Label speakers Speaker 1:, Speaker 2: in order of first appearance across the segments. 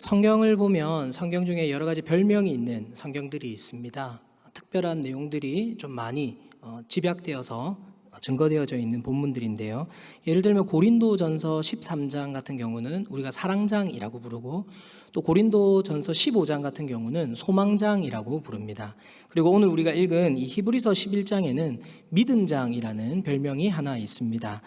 Speaker 1: 성경을 보면 성경 중에 여러 가지 별명이 있는 성경들이 있습니다. 특별한 내용들이 좀 많이 집약되어서 증거되어져 있는 본문들인데요. 예를 들면 고린도전서 13장 같은 경우는 우리가 사랑장이라고 부르고, 또 고린도전서 15장 같은 경우는 소망장이라고 부릅니다. 그리고 오늘 우리가 읽은 이 히브리서 11장에는 믿음장이라는 별명이 하나 있습니다.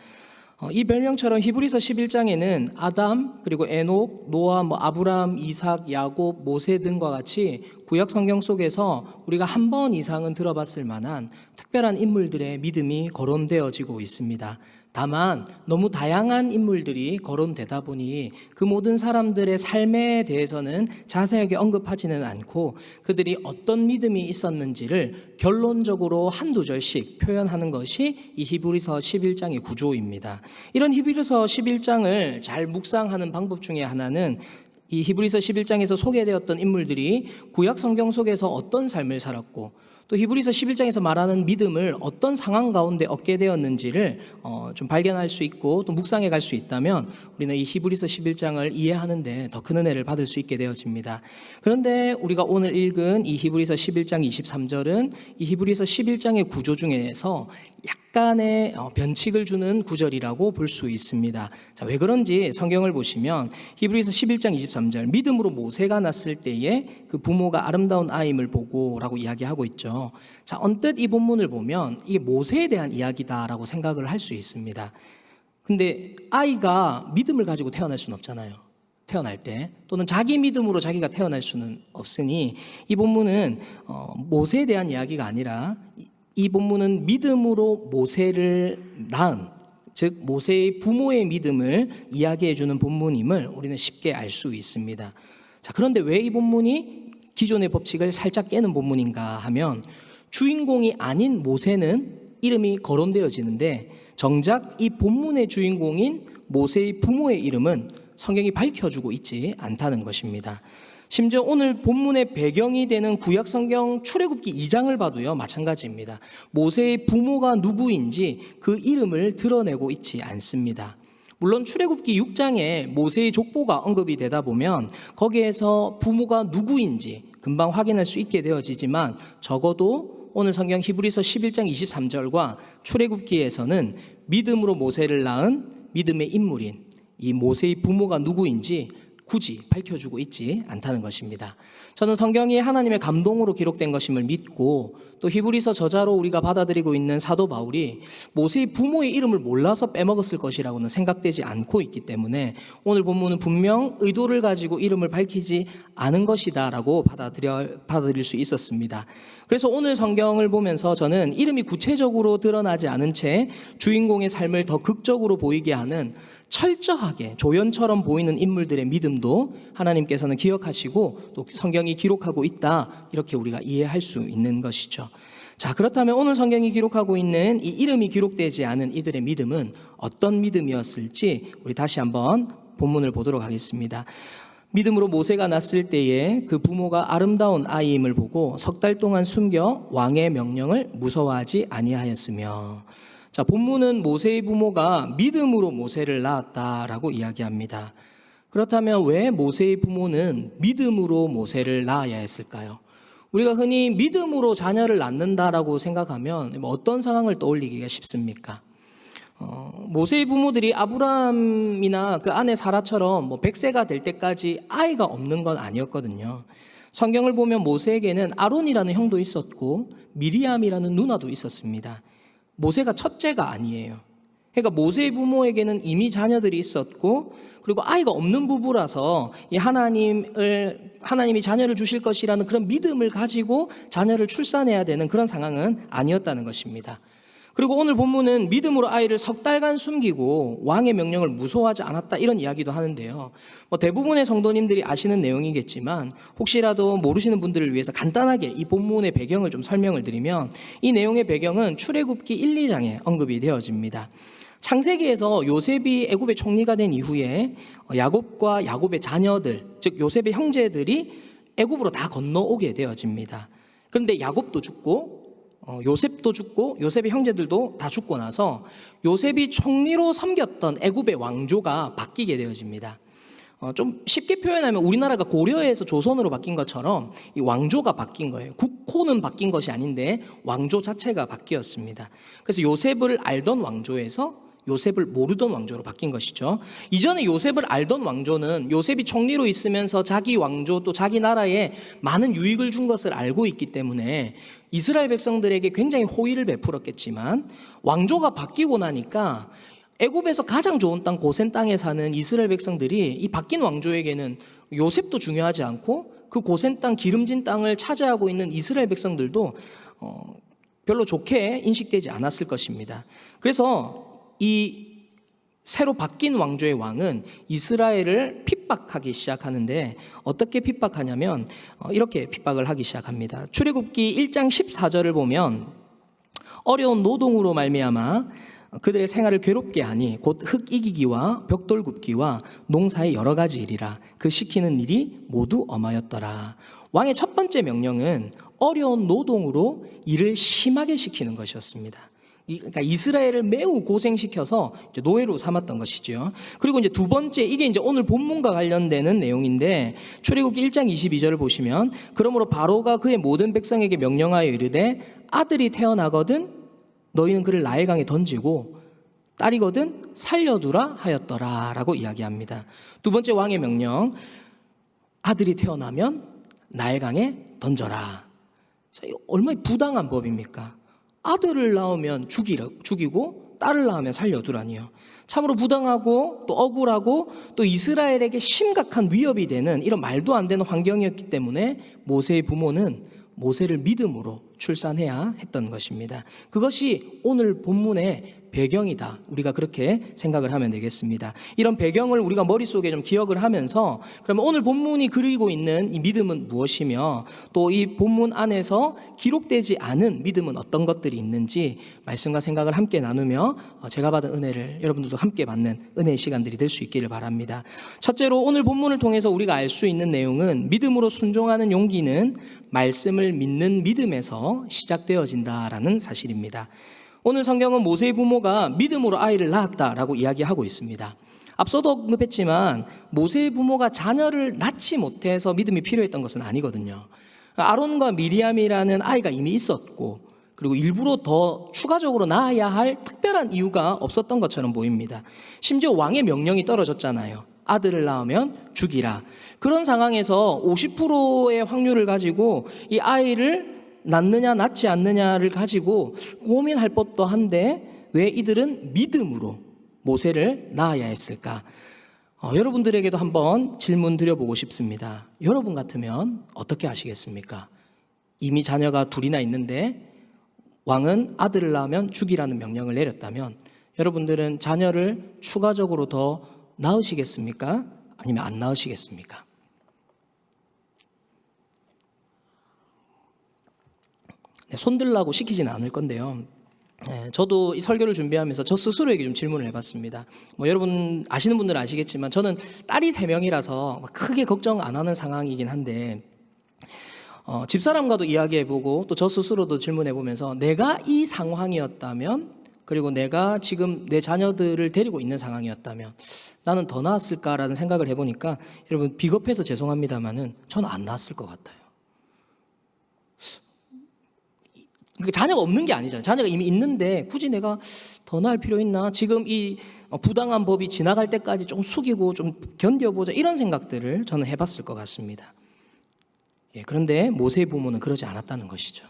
Speaker 1: 이 별명처럼 히브리서 11장에는 아담, 그리고 에녹, 노아, 아브람, 이삭, 야곱, 모세 등과 같이 구약 성경 속에서 우리가 한 번 이상은 들어봤을 만한 특별한 인물들의 믿음이 거론되어지고 있습니다. 다만 너무 다양한 인물들이 거론되다 보니 그 모든 사람들의 삶에 대해서는 자세하게 언급하지는 않고 그들이 어떤 믿음이 있었는지를 결론적으로 한두 절씩 표현하는 것이 이 히브리서 11장의 구조입니다. 이런 히브리서 11장을 잘 묵상하는 방법 중에 하나는 이 히브리서 11장에서 소개되었던 인물들이 구약 성경 속에서 어떤 삶을 살았고, 또 히브리서 11장에서 말하는 믿음을 어떤 상황 가운데 얻게 되었는지를 좀 발견할 수 있고 또 묵상해 갈 수 있다면 우리는 이 히브리서 11장을 이해하는데 더 큰 은혜를 받을 수 있게 되어집니다. 그런데 우리가 오늘 읽은 이 히브리서 11장 23절은 이 히브리서 11장의 구조 중에서 약간의 변칙을 주는 구절이라고 볼 수 있습니다. 자, 왜 그런지 성경을 보시면 히브리서 11장 23절, 믿음으로 모세가 났을 때에 그 부모가 아름다운 아임을 보고 라고 이야기하고 있죠. 자, 언뜻 이 본문을 보면 이게 모세에 대한 이야기다라고 생각을 할 수 있습니다. 근데 아이가 믿음을 가지고 태어날 수는 없잖아요. 태어날 때, 또는 자기 믿음으로 자기가 태어날 수는 없으니 이 본문은 모세에 대한 이야기가 아니라 이 본문은 믿음으로 모세를 낳은, 즉 모세의 부모의 믿음을 이야기해 주는 본문임을 우리는 쉽게 알 수 있습니다. 자, 그런데 왜 이 본문이 기존의 법칙을 살짝 깨는 본문인가 하면, 주인공이 아닌 모세는 이름이 거론되어지는데 정작 이 본문의 주인공인 모세의 부모의 이름은 성경이 밝혀주고 있지 않다는 것입니다. 심지어 오늘 본문의 배경이 되는 구약 성경 출애굽기 2장을 봐도요, 마찬가지입니다. 모세의 부모가 누구인지 그 이름을 드러내고 있지 않습니다. 물론 출애굽기 6장에 모세의 족보가 언급이 되다 보면 거기에서 부모가 누구인지 금방 확인할 수 있게 되어지지만, 적어도 오늘 성경 히브리서 11장 23절과 출애굽기에서는 믿음으로 모세를 낳은 믿음의 인물인 이 모세의 부모가 누구인지 굳이 밝혀주고 있지 않다는 것입니다. 저는 성경이 하나님의 감동으로 기록된 것임을 믿고, 또 히브리서 저자로 우리가 받아들이고 있는 사도 바울이 모세의 부모의 이름을 몰라서 빼먹었을 것이라고는 생각되지 않고 있기 때문에 오늘 본문은 분명 의도를 가지고 이름을 밝히지 않은 것이다라고 받아들일 수 있었습니다. 그래서 오늘 성경을 보면서 저는 이름이 구체적으로 드러나지 않은 채 주인공의 삶을 더 극적으로 보이게 하는, 철저하게 조연처럼 보이는 인물들의 믿음도 하나님께서는 기억하시고 또 성경이 기록하고 있다, 이렇게 우리가 이해할 수 있는 것이죠. 자, 그렇다면 오늘 성경이 기록하고 있는 이 이름이 기록되지 않은 이들의 믿음은 어떤 믿음이었을지 우리 다시 한번 본문을 보도록 하겠습니다. 믿음으로 모세가 났을 때에 그 부모가 아름다운 아이임을 보고 석 달 동안 숨겨 왕의 명령을 무서워하지 아니하였으며. 자, 본문은 모세의 부모가 믿음으로 모세를 낳았다라고 이야기합니다. 그렇다면 왜 모세의 부모는 믿음으로 모세를 낳아야 했을까요? 우리가 흔히 믿음으로 자녀를 낳는다라고 생각하면 어떤 상황을 떠올리기가 쉽습니까? 모세의 부모들이 아브람이나 그 아내 사라처럼 100세가 될 때까지 아이가 없는 건 아니었거든요. 성경을 보면 모세에게는 아론이라는 형도 있었고 미리암이라는 누나도 있었습니다. 모세가 첫째가 아니에요. 그러니까 모세의 부모에게는 이미 자녀들이 있었고, 그리고 아이가 없는 부부라서 하나님이 자녀를 주실 것이라는 그런 믿음을 가지고 자녀를 출산해야 되는 그런 상황은 아니었다는 것입니다. 그리고 오늘 본문은 믿음으로 아이를 석 달간 숨기고 왕의 명령을 무서워하지 않았다, 이런 이야기도 하는데요. 대부분의 성도님들이 아시는 내용이겠지만 혹시라도 모르시는 분들을 위해서 간단하게 이 본문의 배경을 좀 설명을 드리면, 이 내용의 배경은 출애굽기 1, 2장에 언급이 되어집니다. 창세기에서 요셉이 애굽의 총리가 된 이후에 야곱과 야곱의 자녀들, 즉 요셉의 형제들이 애굽으로 다 건너오게 되어집니다. 그런데 야곱도 죽고 요셉도 죽고 요셉의 형제들도 다 죽고 나서 요셉이 총리로 섬겼던 애굽의 왕조가 바뀌게 되어집니다. 좀 쉽게 표현하면 우리나라가 고려에서 조선으로 바뀐 것처럼 이 왕조가 바뀐 거예요. 국호는 바뀐 것이 아닌데 왕조 자체가 바뀌었습니다. 그래서 요셉을 알던 왕조에서 요셉을 모르던 왕조로 바뀐 것이죠. 이전에 요셉을 알던 왕조는 요셉이 총리로 있으면서 자기 왕조 또 자기 나라에 많은 유익을 준 것을 알고 있기 때문에 이스라엘 백성들에게 굉장히 호의를 베풀었겠지만, 왕조가 바뀌고 나니까 애굽에서 가장 좋은 땅 고센 땅에 사는 이스라엘 백성들이 이 바뀐 왕조에게는 요셉도 중요하지 않고 그 고센 땅 기름진 땅을 차지하고 있는 이스라엘 백성들도 별로 좋게 인식되지 않았을 것입니다. 그래서 이 새로 바뀐 왕조의 왕은 이스라엘을 핍박하기 시작하는데, 어떻게 핍박하냐면 이렇게 핍박을 하기 시작합니다. 출애굽기 1장 14절을 보면 어려운 노동으로 말미암아 그들의 생활을 괴롭게 하니 곧 흙 이기기와 벽돌 굽기와 농사의 여러 가지 일이라 그 시키는 일이 모두 엄하였더라. 왕의 첫 번째 명령은 어려운 노동으로 일을 심하게 시키는 것이었습니다. 그러니까 이스라엘을 매우 고생시켜서 이제 노예로 삼았던 것이죠. 그리고 이제 두 번째, 이게 이제 오늘 본문과 관련되는 내용인데, 출애굽기 1장 22절을 보시면 그러므로 바로가 그의 모든 백성에게 명령하여 이르되 아들이 태어나거든 너희는 그를 나일강에 던지고 딸이거든 살려두라 하였더라 라고 이야기합니다. 두 번째 왕의 명령, 아들이 태어나면 나일강에 던져라. 얼마나 부당한 법입니까? 아들을 낳으면 죽이고 딸을 낳으면 살려두라니요. 참으로 부당하고 또 억울하고 또 이스라엘에게 심각한 위협이 되는 이런 말도 안 되는 환경이었기 때문에 모세의 부모는 모세를 믿음으로 출산해야 했던 것입니다. 그것이 오늘 본문의 배경이다. 우리가 그렇게 생각을 하면 되겠습니다. 이런 배경을 우리가 머릿속에 좀 기억을 하면서, 그러면 오늘 본문이 그리고 있는 이 믿음은 무엇이며 또 이 본문 안에서 기록되지 않은 믿음은 어떤 것들이 있는지 말씀과 생각을 함께 나누며 제가 받은 은혜를 여러분들도 함께 받는 은혜의 시간들이 될 수 있기를 바랍니다. 첫째로 오늘 본문을 통해서 우리가 알 수 있는 내용은 믿음으로 순종하는 용기는 말씀을 믿는 믿음에서 시작되어진다라는 사실입니다. 오늘 성경은 모세의 부모가 믿음으로 아이를 낳았다라고 이야기하고 있습니다. 앞서도 언급했지만 모세의 부모가 자녀를 낳지 못해서 믿음이 필요했던 것은 아니거든요. 아론과 미리암이라는 아이가 이미 있었고, 그리고 일부러 더 추가적으로 낳아야 할 특별한 이유가 없었던 것처럼 보입니다. 심지어 왕의 명령이 떨어졌잖아요. 아들을 낳으면 죽이라. 그런 상황에서 50%의 확률을 가지고 이 아이를 낳느냐 낳지 않느냐를 가지고 고민할 법도 한데 왜 이들은 믿음으로 모세를 낳아야 했을까? 여러분들에게도 한번 질문 드려보고 싶습니다. 여러분 같으면 어떻게 하시겠습니까? 이미 자녀가 둘이나 있는데 왕은 아들을 낳으면 죽이라는 명령을 내렸다면 여러분들은 자녀를 추가적으로 더 낳으시겠습니까? 아니면 안 낳으시겠습니까? 손들라고 시키지는 않을 건데요. 저도 이 설교를 준비하면서 저 스스로에게 좀 질문을 해봤습니다. 여러분 아시는 분들은 아시겠지만 저는 딸이 3명이라서 크게 걱정 안 하는 상황이긴 한데, 집사람과도 이야기해보고 또 저 스스로도 질문해보면서 내가 이 상황이었다면, 그리고 내가 지금 내 자녀들을 데리고 있는 상황이었다면 나는 더 나았을까라는 생각을 해보니까, 여러분 비겁해서 죄송합니다만은 저는 안 나았을 것 같아요. 그러니까 자녀가 없는 게 아니잖아요. 자녀가 이미 있는데 굳이 내가 더 나을 필요 있나? 지금 이 부당한 법이 지나갈 때까지 좀 숙이고 좀 견뎌보자, 이런 생각들을 저는 해봤을 것 같습니다. 그런데 모세의 부모는 그러지 않았다는 것이죠.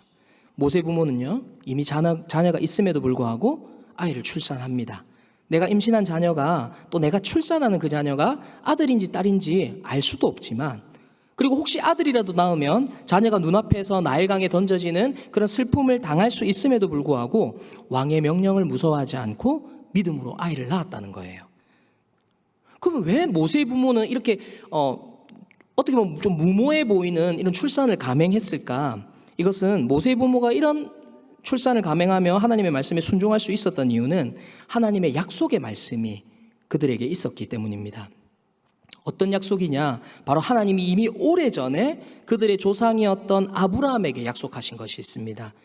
Speaker 1: 모세의 부모는요, 이미 자녀가 있음에도 불구하고 아이를 출산합니다. 내가 임신한 자녀가, 또 내가 출산하는 그 자녀가 아들인지 딸인지 알 수도 없지만, 그리고 혹시 아들이라도 낳으면 자녀가 눈앞에서 나일강에 던져지는 그런 슬픔을 당할 수 있음에도 불구하고 왕의 명령을 무서워하지 않고 믿음으로 아이를 낳았다는 거예요. 그러면 왜 모세의 부모는 이렇게 어떻게 보면 좀 무모해 보이는 이런 출산을 감행했을까? 이것은 모세의 부모가 이런 출산을 감행하며 하나님의 말씀에 순종할 수 있었던 이유는 하나님의 약속의 말씀이 그들에게 있었기 때문입니다. 어떤 약속이냐? 바로 하나님이 이미 오래전에 그들의 조상이었던 아브라함에게 약속하신 것이 있습니다.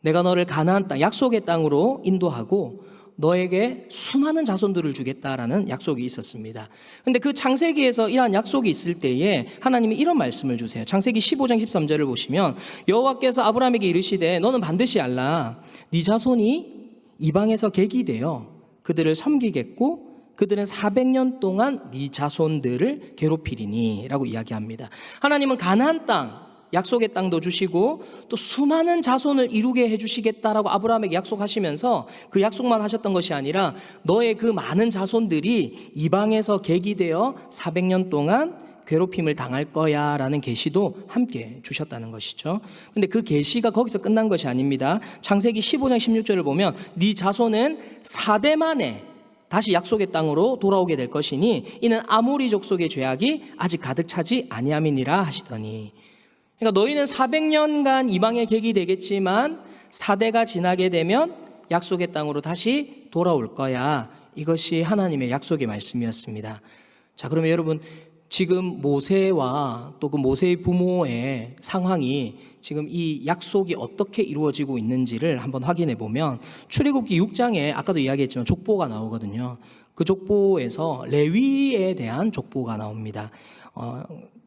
Speaker 1: 내가 너를 가나안 땅, 약속의 땅으로 인도하고 너에게 수많은 자손들을 주겠다라는 약속이 있었습니다. 근데 그 창세기에서 이러한 약속이 있을 때에 하나님이 이런 말씀을 주세요. 창세기 15장 13절을 보시면 여호와께서 아브라함에게 이르시되 너는 반드시 알라. 네 자손이 이방에서 객이 되어 그들을 섬기겠고 그들은 400년 동안 네 자손들을 괴롭히리니 라고 이야기합니다. 하나님은 가나안 땅, 약속의 땅도 주시고 또 수많은 자손을 이루게 해주시겠다라고 아브라함에게 약속하시면서 그 약속만 하셨던 것이 아니라 너의 그 많은 자손들이 이방에서 객이 되어 400년 동안 괴롭힘을 당할 거야 라는 계시도 함께 주셨다는 것이죠. 근데 그 계시가 거기서 끝난 것이 아닙니다. 창세기 15장 16절을 보면 네 자손은 4대 만에 다시 약속의 땅으로 돌아오게 될 것이니 이는 아모리 족속의 죄악이 아직 가득 차지 아니함이니라 하시더니, 그러니까 너희는 400년간 이방의 객이 되겠지만 4대가 지나게 되면 약속의 땅으로 다시 돌아올 거야. 이것이 하나님의 약속의 말씀이었습니다. 자, 그러면 여러분 지금 모세와 또 그 모세의 부모의 상황이 지금 이 약속이 어떻게 이루어지고 있는지를 한번 확인해 보면 출애굽기 6장에 아까도 이야기했지만 족보가 나오거든요. 그 족보에서 레위에 대한 족보가 나옵니다.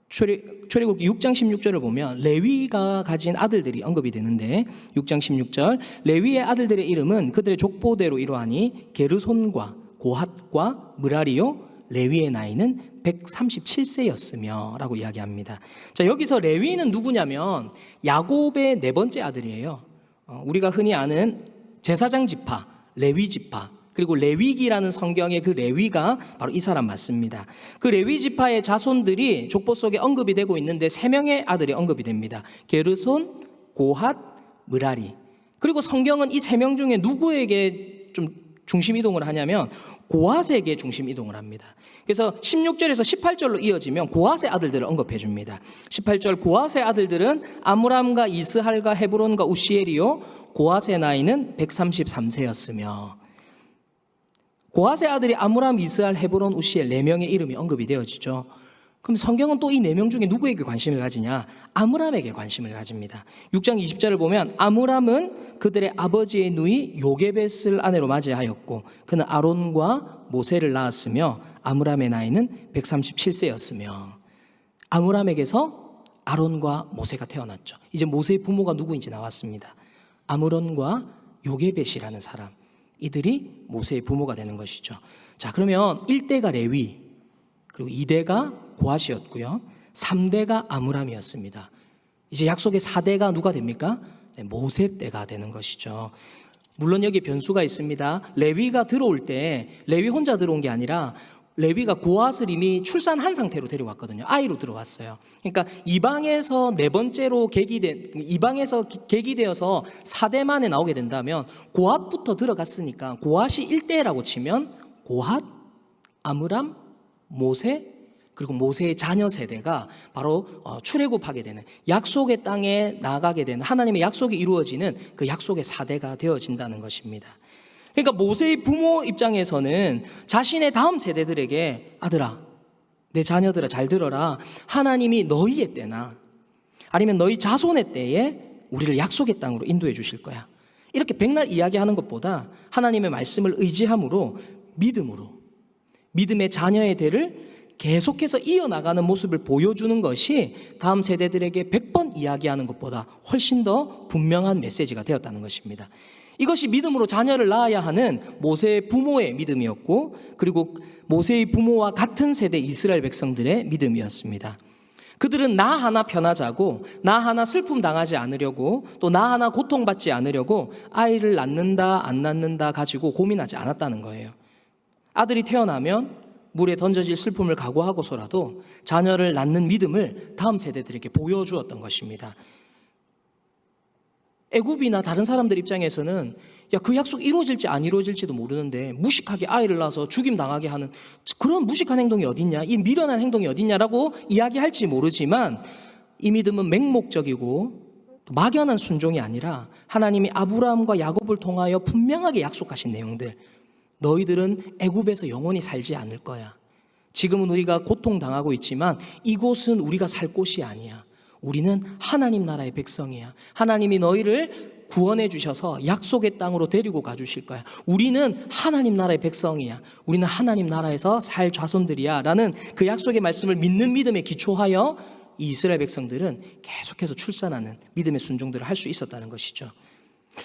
Speaker 1: 출애굽기 6장 16절을 보면 레위가 가진 아들들이 언급이 되는데 6장 16절 레위의 아들들의 이름은 그들의 족보대로 이러하니 게르손과 고핫과 므라리요 레위의 나이는 137세였으며 라고 이야기합니다. 자, 여기서 레위는 누구냐면 야곱의 네 번째 아들이에요. 우리가 흔히 아는 제사장 지파, 레위 지파, 그리고 레위기라는 성경의 그 레위가 바로 이 사람 맞습니다. 그 레위 지파의 자손들이 족보 속에 언급이 되고 있는데 3명의 아들이 언급이 됩니다. 게르손, 고핫, 므라리. 그리고 성경은 이 3명 중에 누구에게 좀 중심 이동을 하냐면 고핫에게 중심 이동을 합니다. 그래서 16절에서 18절로 이어지면 고핫의 아들들을 언급해 줍니다. 18절 고핫의 아들들은 아므람과 이스할과 헤브론과 우시엘이요 고핫의 나이는 133세였으며 고핫의 아들이 아므람, 이스할, 헤브론, 우시엘 4명의 이름이 언급이 되어지죠. 그럼 성경은 또 이 4명 중에 누구에게 관심을 가지냐? 아므람에게 관심을 가집니다. 6장 20절을 보면 아므람은 그들의 아버지의 누이 요게벳을 아내로 맞이하였고 그는 아론과 모세를 낳았으며 아므람의 나이는 137세였으며 아므람에게서 아론과 모세가 태어났죠. 이제 모세의 부모가 누구인지 나왔습니다. 아므론과 요게벳이라는 사람, 이들이 모세의 부모가 되는 것이죠. 자, 그러면 1대가 레위, 그리고 2대가 고핫이었고요. 3대가 아므람이었습니다. 이제 약속의 4대가 누가 됩니까? 네, 모세 때가 되는 것이죠. 물론 여기 변수가 있습니다. 레위가 들어올 때 레위 혼자 들어온 게 아니라 레위가 고핫을 이미 출산한 상태로 데려왔거든요. 아이로 들어왔어요. 그러니까 이방에서 네 번째로 이방에서 객이 되어서 4대 만에 나오게 된다면 고핫부터 들어갔으니까 고핫이 1대라고 치면 고핫, 아므람, 모세, 그리고 모세의 자녀 세대가 바로 출애굽하게 되는 약속의 땅에 나가게 되는 하나님의 약속이 이루어지는 그 약속의 4대가 되어진다는 것입니다. 그러니까 모세의 부모 입장에서는 자신의 다음 세대들에게 아들아, 내 자녀들아 잘 들어라. 하나님이 너희의 때나 아니면 너희 자손의 때에 우리를 약속의 땅으로 인도해 주실 거야. 이렇게 백날 이야기하는 것보다 하나님의 말씀을 의지함으로 믿음의 자녀의 대를 계속해서 이어나가는 모습을 보여주는 것이 다음 세대들에게 100번 이야기하는 것보다 훨씬 더 분명한 메시지가 되었다는 것입니다. 이것이 믿음으로 자녀를 낳아야 하는 모세의 부모의 믿음이었고 그리고 모세의 부모와 같은 세대 이스라엘 백성들의 믿음이었습니다. 그들은 나 하나 편하자고 나 하나 슬픔 당하지 않으려고 또 나 하나 고통받지 않으려고 아이를 낳는다 안 낳는다 가지고 고민하지 않았다는 거예요. 아들이 태어나면 물에 던져질 슬픔을 각오하고서라도 자녀를 낳는 믿음을 다음 세대들에게 보여주었던 것입니다. 애굽이나 다른 사람들 입장에서는 그 약속 이루어질지 안 이루어질지도 모르는데 무식하게 아이를 낳아서 죽임 당하게 하는 그런 무식한 행동이 어딨냐, 이 미련한 행동이 어딨냐라고 이야기할지 모르지만 이 믿음은 맹목적이고 막연한 순종이 아니라 하나님이 아브라함과 야곱을 통하여 분명하게 약속하신 내용들, 너희들은 애굽에서 영원히 살지 않을 거야. 지금은 우리가 고통당하고 있지만 이곳은 우리가 살 곳이 아니야. 우리는 하나님 나라의 백성이야. 하나님이 너희를 구원해 주셔서 약속의 땅으로 데리고 가주실 거야. 우리는 하나님 나라의 백성이야. 우리는 하나님 나라에서 살 자손들이야 라는 그 약속의 말씀을 믿는 믿음에 기초하여 이 이스라엘 백성들은 계속해서 출산하는 믿음의 순종들을 할 수 있었다는 것이죠.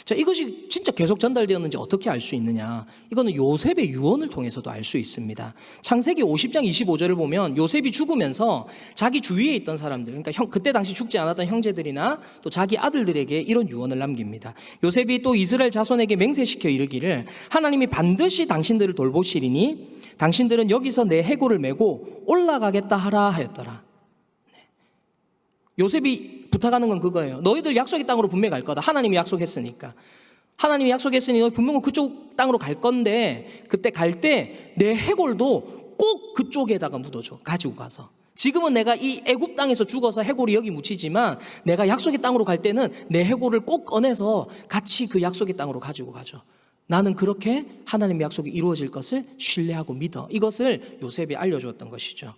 Speaker 1: 자, 이것이 진짜 계속 전달되었는지 어떻게 알 수 있느냐? 이거는 요셉의 유언을 통해서도 알 수 있습니다. 창세기 50장 25절을 보면 요셉이 죽으면서 자기 주위에 있던 사람들, 그러니까 그때 당시 죽지 않았던 형제들이나 또 자기 아들들에게 이런 유언을 남깁니다. 요셉이 또 이스라엘 자손에게 맹세시켜 이르기를 하나님이 반드시 당신들을 돌보시리니 당신들은 여기서 내 해골을 메고 올라가겠다 하라 하였더라. 요셉이 부탁하는 건 그거예요. 너희들 약속의 땅으로 분명히 갈 거다. 하나님이 약속했으니까. 하나님이 약속했으니 너희 분명히 그쪽 땅으로 갈 건데 그때 갈 때 내 해골도 꼭 그쪽에다가 묻어줘. 가지고 가서. 지금은 내가 이 애굽 땅에서 죽어서 해골이 여기 묻히지만 내가 약속의 땅으로 갈 때는 내 해골을 꼭 꺼내서 같이 그 약속의 땅으로 가지고 가죠. 나는 그렇게 하나님의 약속이 이루어질 것을 신뢰하고 믿어. 이것을 요셉이 알려주었던 것이죠.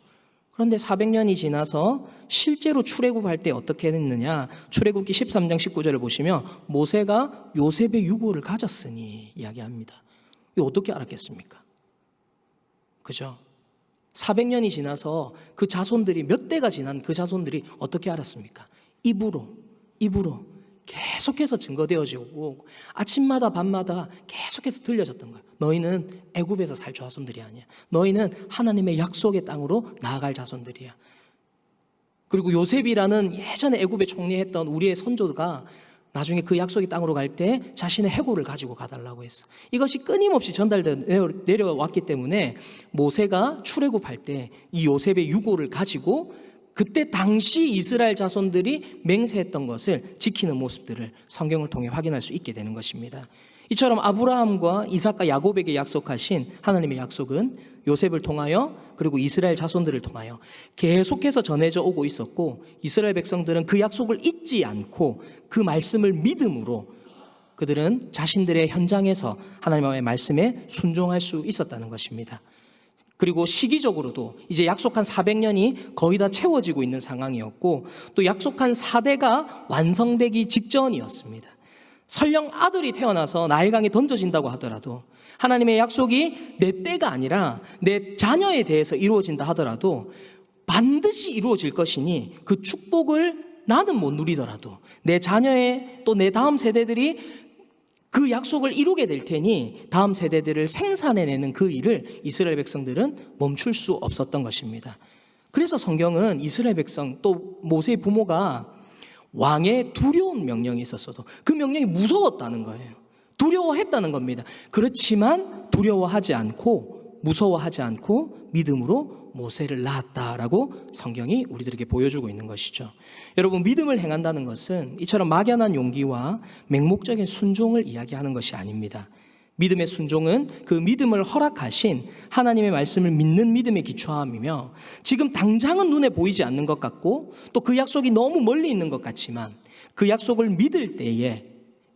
Speaker 1: 그런데 400년이 지나서 실제로 출애굽할 때 어떻게 했느냐? 출애굽기 13장 19절을 보시면 모세가 요셉의 유고를 가졌으니 이야기합니다. 이거 어떻게 알았겠습니까? 그죠? 400년이 지나서 그 자손들이 몇 대가 지난 그 자손들이 어떻게 알았습니까? 입으로 계속해서 증거되어지고 아침마다 밤마다 계속해서 들려졌던 거예요. 너희는 애굽에서 살 자손들이 아니야. 너희는 하나님의 약속의 땅으로 나아갈 자손들이야. 그리고 요셉이라는 예전에 애굽에 총리했던 우리의 선조가 나중에 그 약속의 땅으로 갈 때 자신의 해골을 가지고 가달라고 했어. 이것이 끊임없이 내려왔기 때문에 모세가 출애굽할 때 이 요셉의 유고를 가지고 그때 당시 이스라엘 자손들이 맹세했던 것을 지키는 모습들을 성경을 통해 확인할 수 있게 되는 것입니다. 이처럼 아브라함과 이삭과 야곱에게 약속하신 하나님의 약속은 요셉을 통하여 그리고 이스라엘 자손들을 통하여 계속해서 전해져 오고 있었고 이스라엘 백성들은 그 약속을 잊지 않고 그 말씀을 믿음으로 그들은 자신들의 현장에서 하나님의 말씀에 순종할 수 있었다는 것입니다. 그리고 시기적으로도 이제 약속한 400년이 거의 다 채워지고 있는 상황이었고 또 약속한 4대가 완성되기 직전이었습니다. 설령 아들이 태어나서 나일강에 던져진다고 하더라도 하나님의 약속이 내 때가 아니라 내 자녀에 대해서 이루어진다 하더라도 반드시 이루어질 것이니 그 축복을 나는 못 누리더라도 내 자녀의 또 내 다음 세대들이 그 약속을 이루게 될 테니 다음 세대들을 생산해내는 그 일을 이스라엘 백성들은 멈출 수 없었던 것입니다. 그래서 성경은 이스라엘 백성 또 모세의 부모가 왕의 두려운 명령이 있었어도 그 명령이 무서웠다는 거예요. 두려워했다는 겁니다. 그렇지만 두려워하지 않고 무서워하지 않고 믿음으로 모세를 낳았다라고 성경이 우리들에게 보여주고 있는 것이죠. 여러분, 믿음을 행한다는 것은 이처럼 막연한 용기와 맹목적인 순종을 이야기하는 것이 아닙니다. 믿음의 순종은 그 믿음을 허락하신 하나님의 말씀을 믿는 믿음의 기초함이며 지금 당장은 눈에 보이지 않는 것 같고 또 그 약속이 너무 멀리 있는 것 같지만 그 약속을 믿을 때에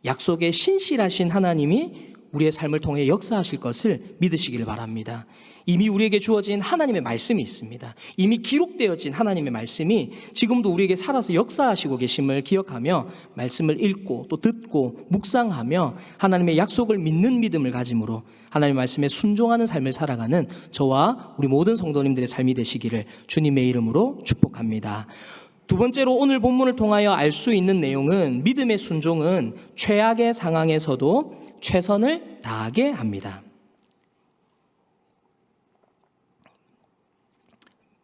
Speaker 1: 약속에 신실하신 하나님이 우리의 삶을 통해 역사하실 것을 믿으시기를 바랍니다. 이미 우리에게 주어진 하나님의 말씀이 있습니다. 이미 기록되어진 하나님의 말씀이 지금도 우리에게 살아서 역사하시고 계심을 기억하며 말씀을 읽고 또 듣고 묵상하며 하나님의 약속을 믿는 믿음을 가짐으로 하나님의 말씀에 순종하는 삶을 살아가는 저와 우리 모든 성도님들의 삶이 되시기를 주님의 이름으로 축복합니다. 두 번째로 오늘 본문을 통하여 알 수 있는 내용은 믿음의 순종은 최악의 상황에서도 최선을 다하게 합니다.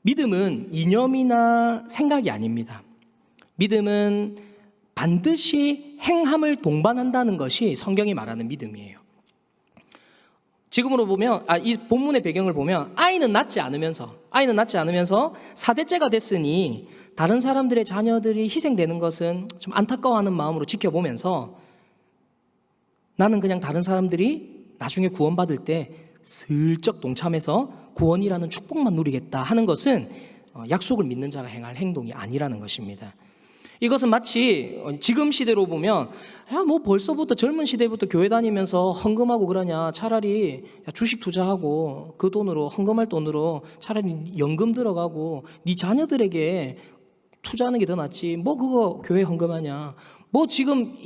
Speaker 1: 믿음은 이념이나 생각이 아닙니다. 믿음은 반드시 행함을 동반한다는 것이 성경이 말하는 믿음이에요. 지금으로 보면 이 본문의 배경을 보면 아이는 낳지 않으면서 4대째가 됐으니 다른 사람들의 자녀들이 희생되는 것은 좀 안타까워하는 마음으로 지켜보면서 나는 그냥 다른 사람들이 나중에 구원받을 때 슬쩍 동참해서 구원이라는 축복만 누리겠다 하는 것은 약속을 믿는 자가 행할 행동이 아니라는 것입니다. 이것은 마치 지금 시대로 보면 뭐 벌써부터 젊은 시대부터 교회 다니면서 헌금하고 그러냐, 차라리 주식 투자하고 그 돈으로 헌금할 돈으로 차라리 연금 들어가고 네 자녀들에게 투자하는 게 더 낫지 뭐 그거 교회 헌금하냐, 뭐 지금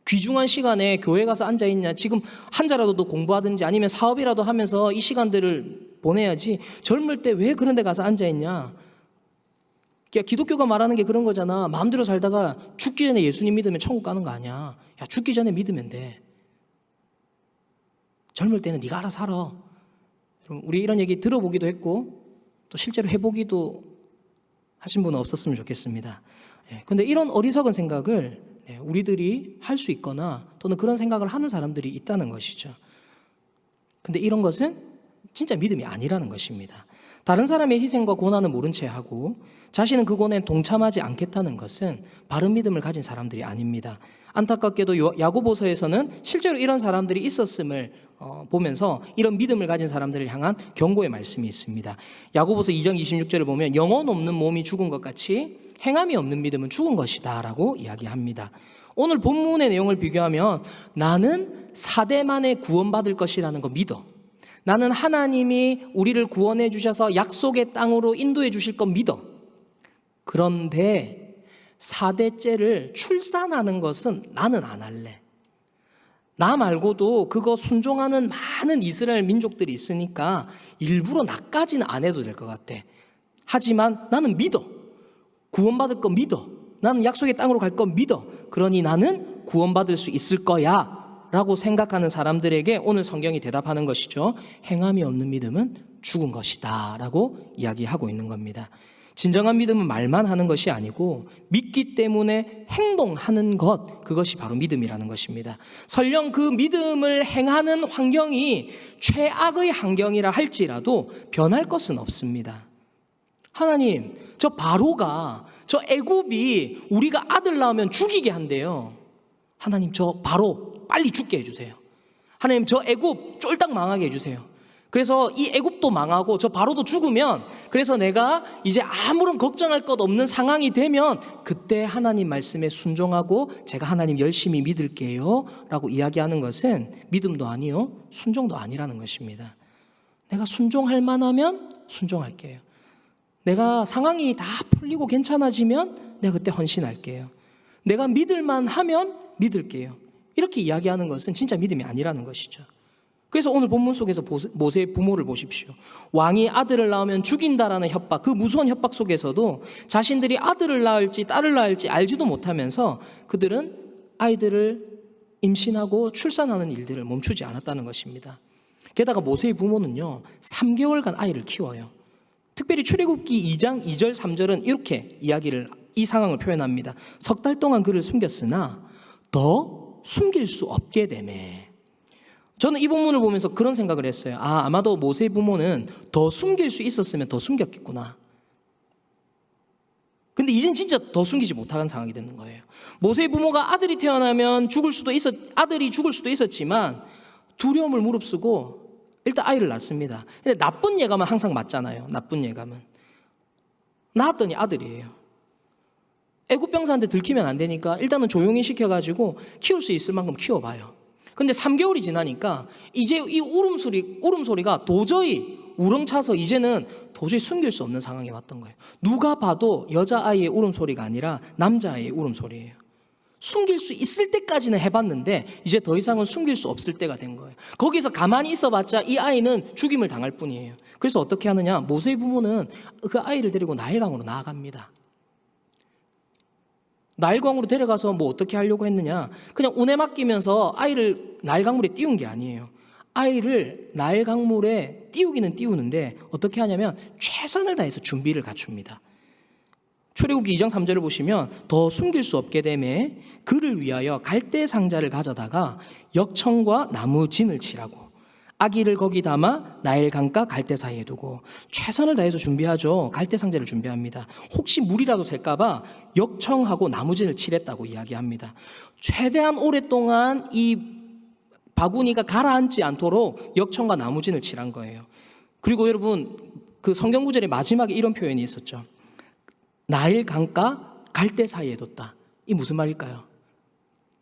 Speaker 1: 귀중한 시간에 교회 가서 앉아있냐? 지금 한자라도 더 공부하든지 아니면 사업이라도 하면서 이 시간들을 보내야지. 젊을 때 왜 그런 데 가서 앉아있냐? 기독교가 말하는 게 그런 거잖아. 마음대로 살다가 죽기 전에 예수님 믿으면 천국 가는 거 아니야. 야, 죽기 전에 믿으면 돼. 젊을 때는 네가 알아서 살아. 우리 이런 얘기 들어보기도 했고 또 실제로 해보기도 하신 분은 없었으면 좋겠습니다. 근데 이런 어리석은 생각을 우리들이 할 수 있거나 또는 그런 생각을 하는 사람들이 있다는 것이죠. 근데 이런 것은 진짜 믿음이 아니라는 것입니다. 다른 사람의 희생과 고난을 모른 채 하고 자신은 그 고난에 동참하지 않겠다는 것은 바른 믿음을 가진 사람들이 아닙니다. 안타깝게도 야고보서에서는 실제로 이런 사람들이 있었음을 보면서 이런 믿음을 가진 사람들을 향한 경고의 말씀이 있습니다. 야고보서 2장 26절을 보면 영혼 없는 몸이 죽은 것 같이 행함이 없는 믿음은 죽은 것이다 라고 이야기합니다. 오늘 본문의 내용을 비교하면 나는 4대 만에 구원받을 것이라는 거 믿어. 나는 하나님이 우리를 구원해 주셔서 약속의 땅으로 인도해 주실 거 믿어. 그런데 4대째를 출산하는 것은 나는 안 할래. 나 말고도 그거 순종하는 많은 이스라엘 민족들이 있으니까 일부러 나까지는 안 해도 될 것 같아. 하지만 나는 믿어. 구원받을 거 믿어. 나는 약속의 땅으로 갈 거 믿어. 그러니 나는 구원받을 수 있을 거야 라고 생각하는 사람들에게 오늘 성경이 대답하는 것이죠. 행함이 없는 믿음은 죽은 것이다 라고 이야기하고 있는 겁니다. 진정한 믿음은 말만 하는 것이 아니고 믿기 때문에 행동하는 것, 그것이 바로 믿음이라는 것입니다. 설령 그 믿음을 행하는 환경이 최악의 환경이라 할지라도 변할 것은 없습니다. 하나님, 저 바로가, 저 애굽이 우리가 아들 낳으면 죽이게 한대요. 하나님, 저 바로 빨리 죽게 해주세요. 하나님, 저 애굽 쫄딱 망하게 해주세요. 그래서 이 애굽도 망하고 저 바로도 죽으면, 그래서 내가 이제 아무런 걱정할 것 없는 상황이 되면 그때 하나님 말씀에 순종하고 제가 하나님 열심히 믿을게요 라고 이야기하는 것은 믿음도 아니요 순종도 아니라는 것입니다. 내가 순종할 만하면 순종할게요. 내가 상황이 다 풀리고 괜찮아지면 내가 그때 헌신할게요. 내가 믿을만 하면 믿을게요. 이렇게 이야기하는 것은 진짜 믿음이 아니라는 것이죠. 그래서 오늘 본문 속에서 모세의 부모를 보십시오. 왕이 아들을 낳으면 죽인다라는 협박, 그 무서운 협박 속에서도 자신들이 아들을 낳을지 딸을 낳을지 알지도 못하면서 그들은 아이들을 임신하고 출산하는 일들을 멈추지 않았다는 것입니다. 게다가 모세의 부모는요 3개월간 아이를 키워요. 특별히 출애굽기 2장 2절 3절은 이렇게 이 상황을 표현합니다. 3달 동안 그를 숨겼으나 더 숨길 수 없게 되매. 저는 이 본문을 보면서 그런 생각을 했어요. 아마도 모세의 부모는 더 숨길 수 있었으면 더 숨겼겠구나. 근데 이젠 진짜 더 숨기지 못하는 상황이 되는 거예요. 모세의 부모가 아들이 태어나면 아들이 죽을 수도 있었지만 두려움을 무릅쓰고 일단 아이를 낳습니다. 근데 나쁜 예감은 항상 맞잖아요. 나쁜 예감은. 낳았더니 아들이에요. 애굽 병사한테 들키면 안 되니까 일단은 조용히 시켜가지고 키울 수 있을 만큼 키워봐요. 근데 3개월이 지나니까 이제 이 울음소리가 도저히 우렁차서 이제는 도저히 숨길 수 없는 상황이 왔던 거예요. 누가 봐도 여자아이의 울음소리가 아니라 남자아이의 울음소리예요. 숨길 수 있을 때까지는 해봤는데 이제 더 이상은 숨길 수 없을 때가 된 거예요. 거기서 가만히 있어봤자 이 아이는 죽임을 당할 뿐이에요. 그래서 어떻게 하느냐, 모세의 부모는 그 아이를 데리고 나일강으로 나아갑니다. 나일강으로 데려가서 뭐 어떻게 하려고 했느냐, 그냥 운에 맡기면서 아이를 나일강물에 띄운 게 아니에요. 아이를 나일강물에 띄우기는 띄우는데 어떻게 하냐면 최선을 다해서 준비를 갖춥니다. 출애굽기 2장 3절을 보시면 더 숨길 수 없게 되매 그를 위하여 갈대 상자를 가져다가 역청과 나무 진을 치라고 아기를 거기 담아 나일 강가 갈대 사이에 두고 최선을 다해서 준비하죠. 갈대 상자를 준비합니다. 혹시 물이라도 셀까봐 역청하고 나무진을 칠했다고 이야기합니다. 최대한 오랫동안 이 바구니가 가라앉지 않도록 역청과 나무진을 칠한 거예요. 그리고 여러분 그 성경 구절의 마지막에 이런 표현이 있었죠. 나일 강가 갈대 사이에 뒀다. 이 무슨 말일까요?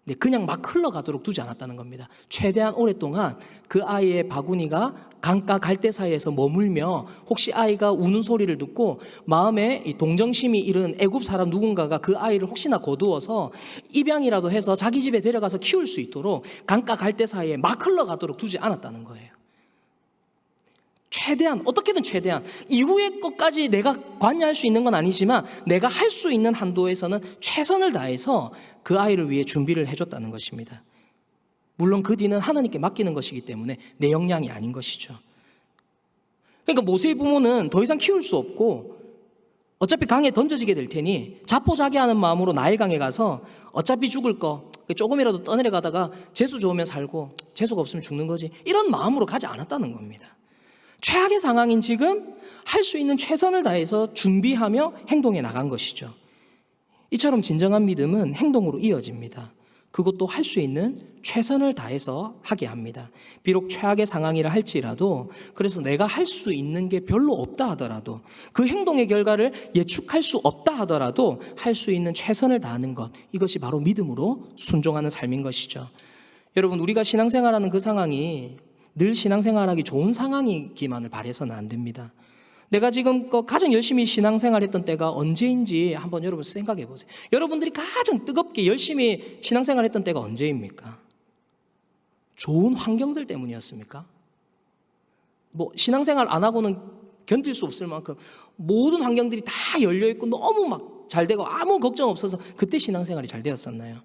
Speaker 1: 네, 그냥 막 흘러가도록 두지 않았다는 겁니다. 최대한 오랫동안 그 아이의 바구니가 강가 갈대 사이에서 머물며 혹시 아이가 우는 소리를 듣고 마음에 이 동정심이 이른 애굽 사람 누군가가 그 아이를 혹시나 거두어서 입양이라도 해서 자기 집에 데려가서 키울 수 있도록 강가 갈대 사이에 막 흘러가도록 두지 않았다는 거예요. 최대한, 어떻게든 최대한 이후의 것까지 내가 관여할 수 있는 건 아니지만 내가 할 수 있는 한도에서는 최선을 다해서 그 아이를 위해 준비를 해줬다는 것입니다. 물론 그 뒤는 하나님께 맡기는 것이기 때문에 내 역량이 아닌 것이죠. 그러니까 모세의 부모는 더 이상 키울 수 없고 어차피 강에 던져지게 될 테니 자포자기하는 마음으로 나일강에 가서 어차피 죽을 거 조금이라도 떠내려가다가 재수 좋으면 살고 재수가 없으면 죽는 거지, 이런 마음으로 가지 않았다는 겁니다. 최악의 상황인 지금 할 수 있는 최선을 다해서 준비하며 행동해 나간 것이죠. 이처럼 진정한 믿음은 행동으로 이어집니다. 그것도 할 수 있는 최선을 다해서 하게 합니다. 비록 최악의 상황이라 할지라도, 그래서 내가 할 수 있는 게 별로 없다 하더라도, 그 행동의 결과를 예측할 수 없다 하더라도 할 수 있는 최선을 다하는 것, 이것이 바로 믿음으로 순종하는 삶인 것이죠. 여러분, 우리가 신앙생활하는 그 상황이 늘 신앙생활하기 좋은 상황이기만을 바라서는 안 됩니다. 내가 지금 가장 열심히 신앙생활했던 때가 언제인지 한번 여러분 생각해 보세요. 여러분들이 가장 뜨겁게 열심히 신앙생활했던 때가 언제입니까? 좋은 환경들 때문이었습니까? 뭐 신앙생활 안 하고는 견딜 수 없을 만큼 모든 환경들이 다 열려 있고 너무 막 잘 되고 아무 걱정 없어서 그때 신앙생활이 잘 되었었나요?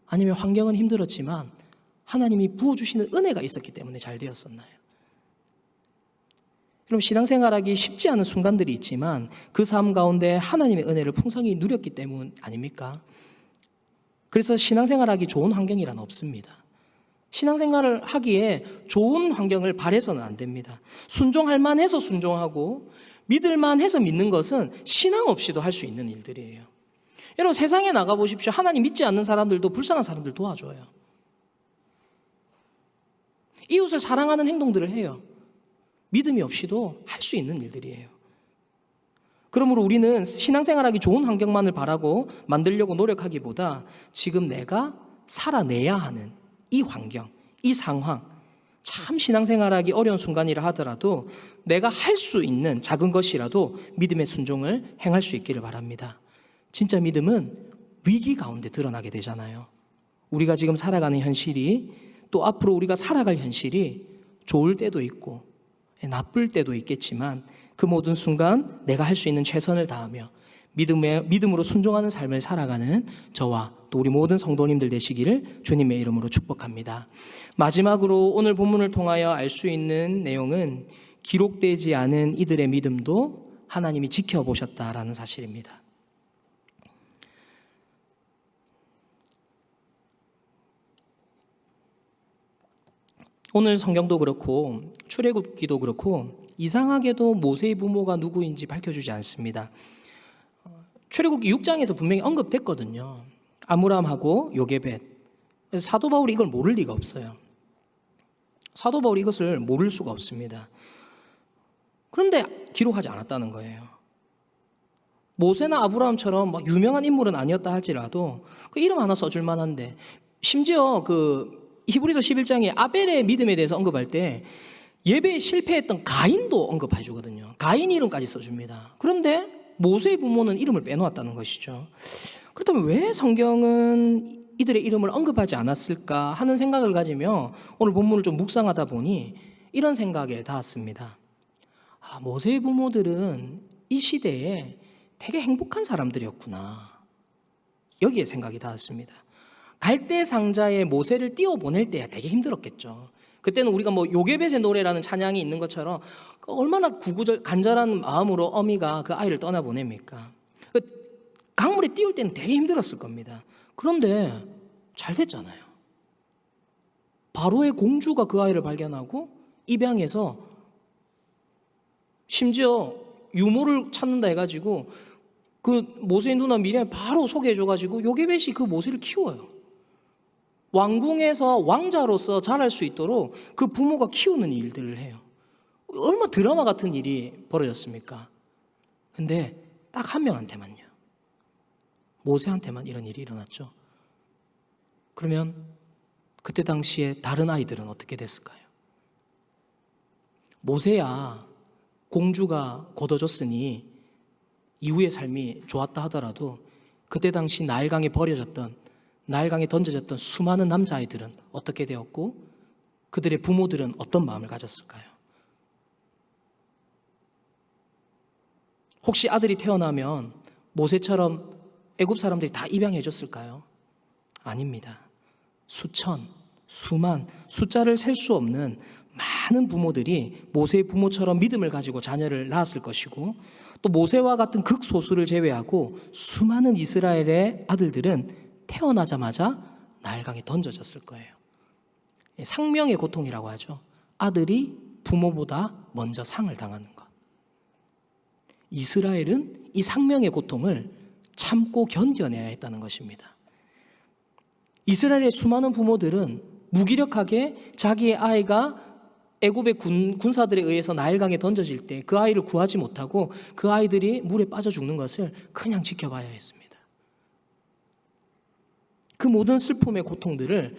Speaker 1: 아니면 환경은 힘들었지만 하나님이 부어주시는 은혜가 있었기 때문에 잘 되었었나요? 여러분, 신앙생활하기 쉽지 않은 순간들이 있지만 그 삶 가운데 하나님의 은혜를 풍성히 누렸기 때문 아닙니까? 그래서 신앙생활하기 좋은 환경이란 없습니다. 신앙생활을 하기에 좋은 환경을 바라서는 안 됩니다. 순종할 만해서 순종하고 믿을 만해서 믿는 것은 신앙 없이도 할 수 있는 일들이에요. 여러분, 세상에 나가보십시오. 하나님 믿지 않는 사람들도 불쌍한 사람들 도와줘요. 이웃을 사랑하는 행동들을 해요. 믿음이 없이도 할 수 있는 일들이에요. 그러므로 우리는 신앙생활하기 좋은 환경만을 바라고 만들려고 노력하기보다 지금 내가 살아내야 하는 이 환경, 이 상황, 참 신앙생활하기 어려운 순간이라 하더라도 내가 할 수 있는 작은 것이라도 믿음의 순종을 행할 수 있기를 바랍니다. 진짜 믿음은 위기 가운데 드러나게 되잖아요. 우리가 지금 살아가는 현실이, 또 앞으로 우리가 살아갈 현실이 좋을 때도 있고 나쁠 때도 있겠지만 그 모든 순간 내가 할 수 있는 최선을 다하며 믿음으로 순종하는 삶을 살아가는 저와 또 우리 모든 성도님들 되시기를 주님의 이름으로 축복합니다. 마지막으로 오늘 본문을 통하여 알 수 있는 내용은 기록되지 않은 이들의 믿음도 하나님이 지켜보셨다라는 사실입니다. 오늘 성경도 그렇고 출애굽기도 그렇고 이상하게도 모세의 부모가 누구인지 밝혀주지 않습니다. 출애굽기 6장에서 분명히 언급됐거든요. 아므람하고 요게벳. 사도 바울이 이걸 모를 리가 없어요. 사도 바울이 이것을 모를 수가 없습니다. 그런데 기록하지 않았다는 거예요. 모세나 아브라함처럼 막 유명한 인물은 아니었다 할지라도 그 이름 하나 써줄 만한데, 심지어 그 히브리서 11장에 아벨의 믿음에 대해서 언급할 때 예배에 실패했던 가인도 언급해 주거든요. 가인 이름까지 써줍니다. 그런데 모세의 부모는 이름을 빼놓았다는 것이죠. 그렇다면 왜 성경은 이들의 이름을 언급하지 않았을까 하는 생각을 가지며 오늘 본문을 좀 묵상하다 보니 이런 생각에 닿았습니다. 모세의 부모들은 이 시대에 되게 행복한 사람들이었구나. 여기에 생각이 닿았습니다. 갈대 상자에 모세를 띄워보낼 때야 되게 힘들었겠죠. 그때는 우리가 뭐 요게벳의 노래라는 찬양이 있는 것처럼 얼마나 간절한 마음으로 어미가 그 아이를 떠나보냅니까? 강물에 띄울 때는 되게 힘들었을 겁니다. 그런데 잘 됐잖아요. 바로의 공주가 그 아이를 발견하고 입양해서 심지어 유모를 찾는다 해가지고 그 모세의 누나 미리암 바로 소개해줘가지고 요게벳이 그 모세를 키워요. 왕궁에서 왕자로서 자랄 수 있도록 그 부모가 키우는 일들을 해요. 얼마나 드라마 같은 일이 벌어졌습니까? 근데 딱 한 명한테만요. 모세한테만 이런 일이 일어났죠. 그러면 그때 당시에 다른 아이들은 어떻게 됐을까요? 모세야 공주가 거둬줬으니 이후의 삶이 좋았다 하더라도 그때 당시 나일강에 나일강에 던져졌던 수많은 남자아이들은 어떻게 되었고 그들의 부모들은 어떤 마음을 가졌을까요? 혹시 아들이 태어나면 모세처럼 애굽 사람들이 다 입양해 줬을까요? 아닙니다. 수천, 수만, 숫자를 셀 수 없는 많은 부모들이 모세의 부모처럼 믿음을 가지고 자녀를 낳았을 것이고, 또 모세와 같은 극소수를 제외하고 수많은 이스라엘의 아들들은 태어나자마자 나일강에 던져졌을 거예요. 상명의 고통이라고 하죠. 아들이 부모보다 먼저 상을 당하는 것. 이스라엘은 이 상명의 고통을 참고 견뎌내야 했다는 것입니다. 이스라엘의 수많은 부모들은 무기력하게 자기의 아이가 애굽의 군사들에 의해서 나일강에 던져질 때 그 아이를 구하지 못하고 그 아이들이 물에 빠져 죽는 것을 그냥 지켜봐야 했습니다. 그 모든 슬픔의 고통들을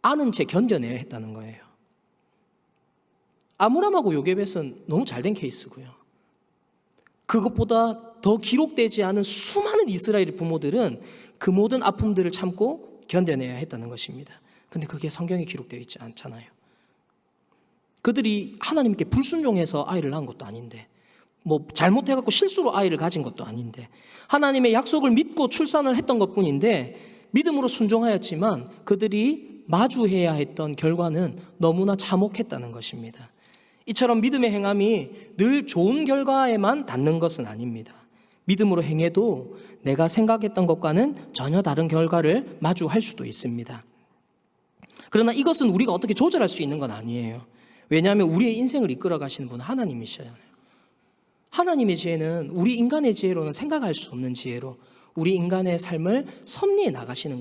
Speaker 1: 아는 채 견뎌내야 했다는 거예요. 아므람하고 요게벳은 너무 잘된 케이스고요. 그것보다 더 기록되지 않은 수많은 이스라엘 부모들은 그 모든 아픔들을 참고 견뎌내야 했다는 것입니다. 근데 그게 성경에 기록되어 있지 않잖아요. 그들이 하나님께 불순종해서 아이를 낳은 것도 아닌데, 잘못해갖고 실수로 아이를 가진 것도 아닌데, 하나님의 약속을 믿고 출산을 했던 것뿐인데 믿음으로 순종하였지만 그들이 마주해야 했던 결과는 너무나 참혹했다는 것입니다. 이처럼 믿음의 행함이 늘 좋은 결과에만 닿는 것은 아닙니다. 믿음으로 행해도 내가 생각했던 것과는 전혀 다른 결과를 마주할 수도 있습니다. 그러나 이것은 우리가 어떻게 조절할 수 있는 건 아니에요. 왜냐하면 우리의 인생을 이끌어 가시는 분은 하나님이셔요. 하나님의 지혜는 우리 인간의 지혜로는 생각할 수 없는 지혜로 우리 인간의 삶을 섭리해 나가시는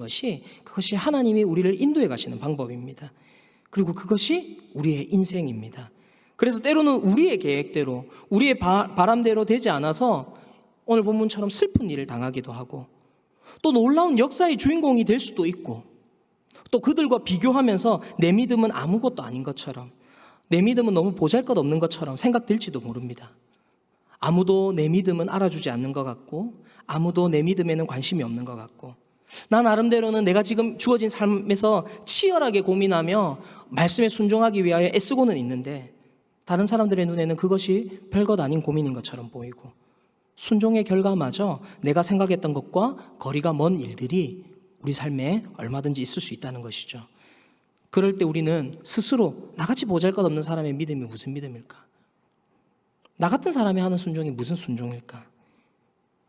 Speaker 1: 그것이 하나님이 우리를 인도해 가시는 방법입니다. 그리고 그것이 우리의 인생입니다. 그래서 때로는 우리의 계획대로, 우리의 바람대로 되지 않아서 오늘 본문처럼 슬픈 일을 당하기도 하고, 또 놀라운 역사의 주인공이 될 수도 있고, 또 그들과 비교하면서 내 믿음은 아무것도 아닌 것처럼, 내 믿음은 너무 보잘것없는 것처럼 생각될지도 모릅니다. 아무도 내 믿음은 알아주지 않는 것 같고, 아무도 내 믿음에는 관심이 없는 것 같고, 나 나름대로는 내가 지금 주어진 삶에서 치열하게 고민하며 말씀에 순종하기 위하여 애쓰고는 있는데 다른 사람들의 눈에는 그것이 별것 아닌 고민인 것처럼 보이고, 순종의 결과마저 내가 생각했던 것과 거리가 먼 일들이 우리 삶에 얼마든지 있을 수 있다는 것이죠. 그럴 때 우리는 스스로 나같이 보잘것없는 사람의 믿음이 무슨 믿음일까? 나 같은 사람이 하는 순종이 무슨 순종일까?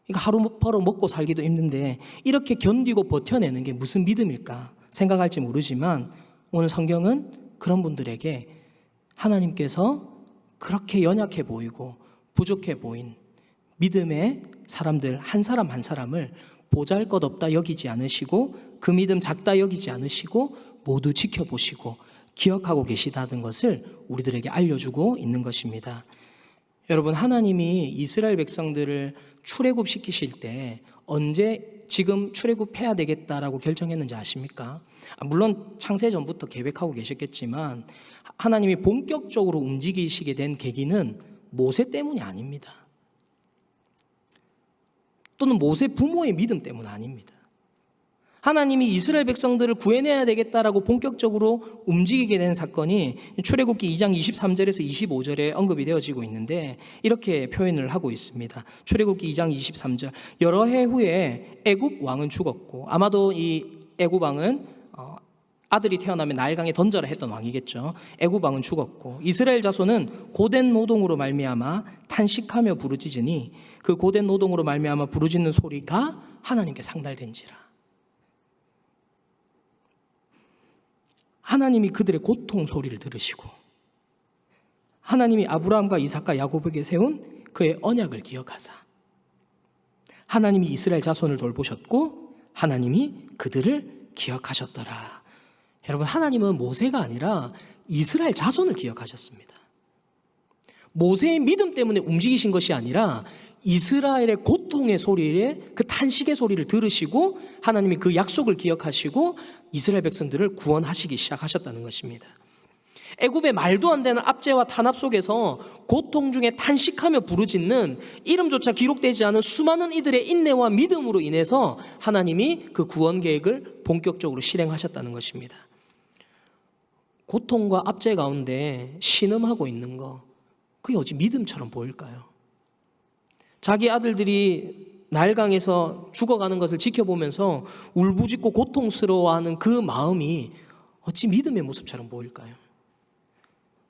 Speaker 1: 이거 하루바로 먹고 살기도 힘든데 이렇게 견디고 버텨내는 게 무슨 믿음일까 생각할지 모르지만, 오늘 성경은 그런 분들에게 하나님께서 그렇게 연약해 보이고 부족해 보인 믿음의 사람들 한 사람 한 사람을 보잘것없다 여기지 않으시고 그 믿음 작다 여기지 않으시고 모두 지켜보시고 기억하고 계시다는 것을 우리들에게 알려주고 있는 것입니다. 여러분, 하나님이 이스라엘 백성들을 출애굽시키실 때 언제 지금 출애굽해야 되겠다라고 결정했는지 아십니까? 물론 창세 전부터 계획하고 계셨겠지만 하나님이 본격적으로 움직이시게 된 계기는 모세 때문이 아닙니다. 또는 모세 부모의 믿음 때문 아닙니다. 하나님이 이스라엘 백성들을 구해내야 되겠다라고 본격적으로 움직이게 된 사건이 출애굽기 2장 23절에서 25절에 언급이 되어지고 있는데 이렇게 표현을 하고 있습니다. 출애굽기 2장 23절, 여러 해 후에 애굽 왕은 죽었고, 아마도 이 애굽 왕은 아들이 태어나면 나일강에 던져라 했던 왕이겠죠. 애굽 왕은 죽었고 이스라엘 자손은 고된 노동으로 말미암아 탄식하며 부르짖으니 그 고된 노동으로 말미암아 부르짖는 소리가 하나님께 상달된지라. 하나님이 그들의 고통 소리를 들으시고 하나님이 아브라함과 이삭과 야곱에게 세운 그의 언약을 기억하사 하나님이 이스라엘 자손을 돌보셨고 하나님이 그들을 기억하셨더라. 여러분, 하나님은 모세가 아니라 이스라엘 자손을 기억하셨습니다. 모세의 믿음 때문에 움직이신 것이 아니라 이스라엘의 고통의 소리에 그 탄식의 소리를 들으시고 하나님이 그 약속을 기억하시고 이스라엘 백성들을 구원하시기 시작하셨다는 것입니다. 애굽의 말도 안 되는 압제와 탄압 속에서 고통 중에 탄식하며 부르짖는 이름조차 기록되지 않은 수많은 이들의 인내와 믿음으로 인해서 하나님이 그 구원 계획을 본격적으로 실행하셨다는 것입니다. 고통과 압제 가운데 신음하고 있는 거, 그게 어찌 믿음처럼 보일까요? 자기 아들들이 나일강에서 죽어가는 것을 지켜보면서 울부짖고 고통스러워하는 그 마음이 어찌 믿음의 모습처럼 보일까요?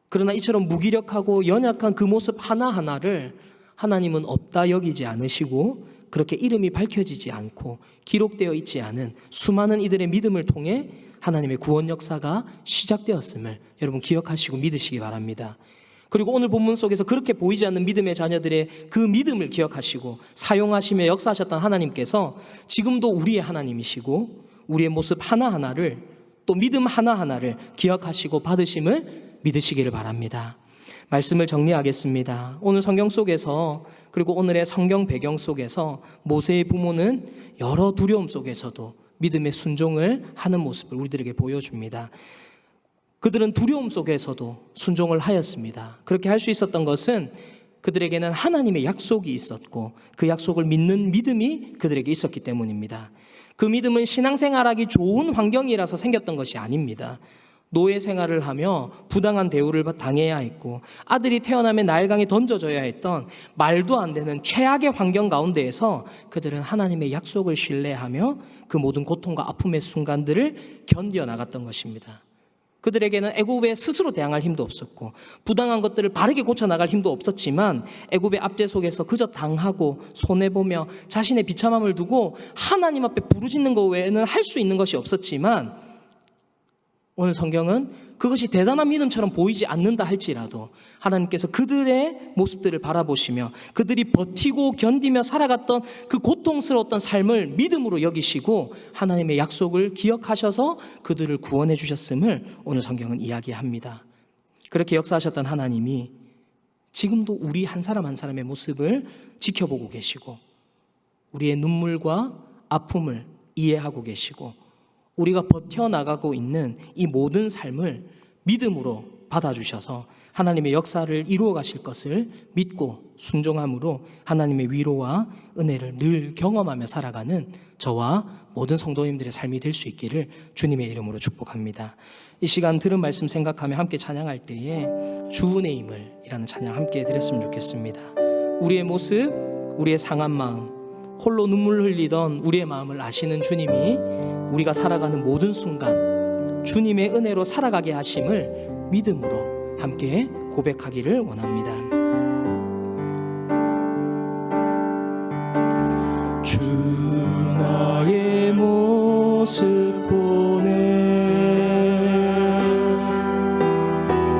Speaker 1: 그러나 이처럼 무기력하고 연약한 그 모습 하나하나를 하나님은 없다 여기지 않으시고 그렇게 이름이 밝혀지지 않고 기록되어 있지 않은 수많은 이들의 믿음을 통해 하나님의 구원 역사가 시작되었음을 여러분 기억하시고 믿으시기 바랍니다. 그리고 오늘 본문 속에서 그렇게 보이지 않는 믿음의 자녀들의 그 믿음을 기억하시고 사용하시며 역사하셨던 하나님께서 지금도 우리의 하나님이시고 우리의 모습 하나하나를 또 믿음 하나하나를 기억하시고 받으심을 믿으시기를 바랍니다. 말씀을 정리하겠습니다. 오늘 성경 속에서 그리고 오늘의 성경 배경 속에서 모세의 부모는 여러 두려움 속에서도 믿음의 순종을 하는 모습을 우리들에게 보여줍니다. 그들은 두려움 속에서도 순종을 하였습니다. 그렇게 할 수 있었던 것은 그들에게는 하나님의 약속이 있었고 그 약속을 믿는 믿음이 그들에게 있었기 때문입니다. 그 믿음은 신앙생활하기 좋은 환경이라서 생겼던 것이 아닙니다. 노예 생활을 하며 부당한 대우를 당해야 했고 아들이 태어나면 나일강에 던져져야 했던 말도 안 되는 최악의 환경 가운데에서 그들은 하나님의 약속을 신뢰하며 그 모든 고통과 아픔의 순간들을 견뎌나갔던 것입니다. 그들에게는 애굽에 스스로 대항할 힘도 없었고 부당한 것들을 바르게 고쳐나갈 힘도 없었지만 애굽의 압제 속에서 그저 당하고 손해보며 자신의 비참함을 두고 하나님 앞에 부르짖는 것 외에는 할 수 있는 것이 없었지만 오늘 성경은 그것이 대단한 믿음처럼 보이지 않는다 할지라도 하나님께서 그들의 모습들을 바라보시며 그들이 버티고 견디며 살아갔던 그 고통스러웠던 삶을 믿음으로 여기시고 하나님의 약속을 기억하셔서 그들을 구원해 주셨음을 오늘 성경은 이야기합니다. 그렇게 역사하셨던 하나님이 지금도 우리 한 사람 한 사람의 모습을 지켜보고 계시고 우리의 눈물과 아픔을 이해하고 계시고 우리가 버텨나가고 있는 이 모든 삶을 믿음으로 받아주셔서 하나님의 역사를 이루어 가실 것을 믿고 순종함으로 하나님의 위로와 은혜를 늘 경험하며 살아가는 저와 모든 성도님들의 삶이 될 수 있기를 주님의 이름으로 축복합니다. 이 시간 들은 말씀 생각하며 함께 찬양할 때에 주 은혜 임을 이라는 찬양 함께 드렸으면 좋겠습니다. 우리의 모습, 우리의 상한 마음, 홀로 눈물 흘리던 우리의 마음을 아시는 주님이 우리가 살아가는 모든 순간 주님의 은혜로 살아가게 하심을 믿음으로 함께 고백하기를 원합니다. 주 나의 모습 보네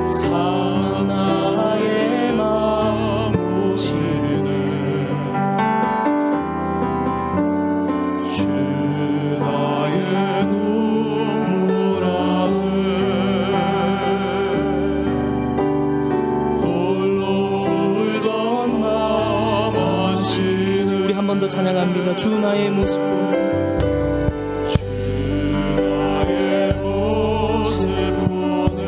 Speaker 1: 상한 나의 마음 보시네 주 나의 눈물 안에 홀로 울던 마음 아시네. 우리 한 번 더 찬양합니다. 주 나의 모습 보네 주 나의 모습 보네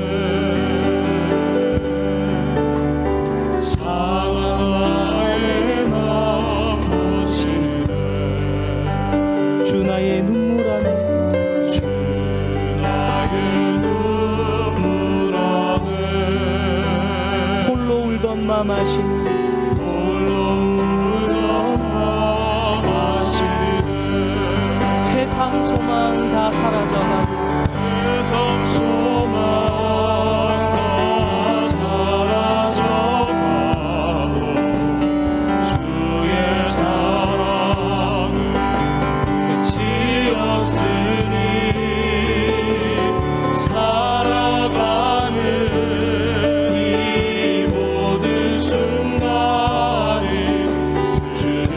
Speaker 1: 상한 나의 마음 보시네 주 나의 눈물 안에 주 나의 눈물 안에 홀로 울던 마음 아시네 세상 소망 다 사라져가고 세상 소망 다 사라져가고 주의 사랑은 끝이 없으니 살아가는 이 모든 순간을 주의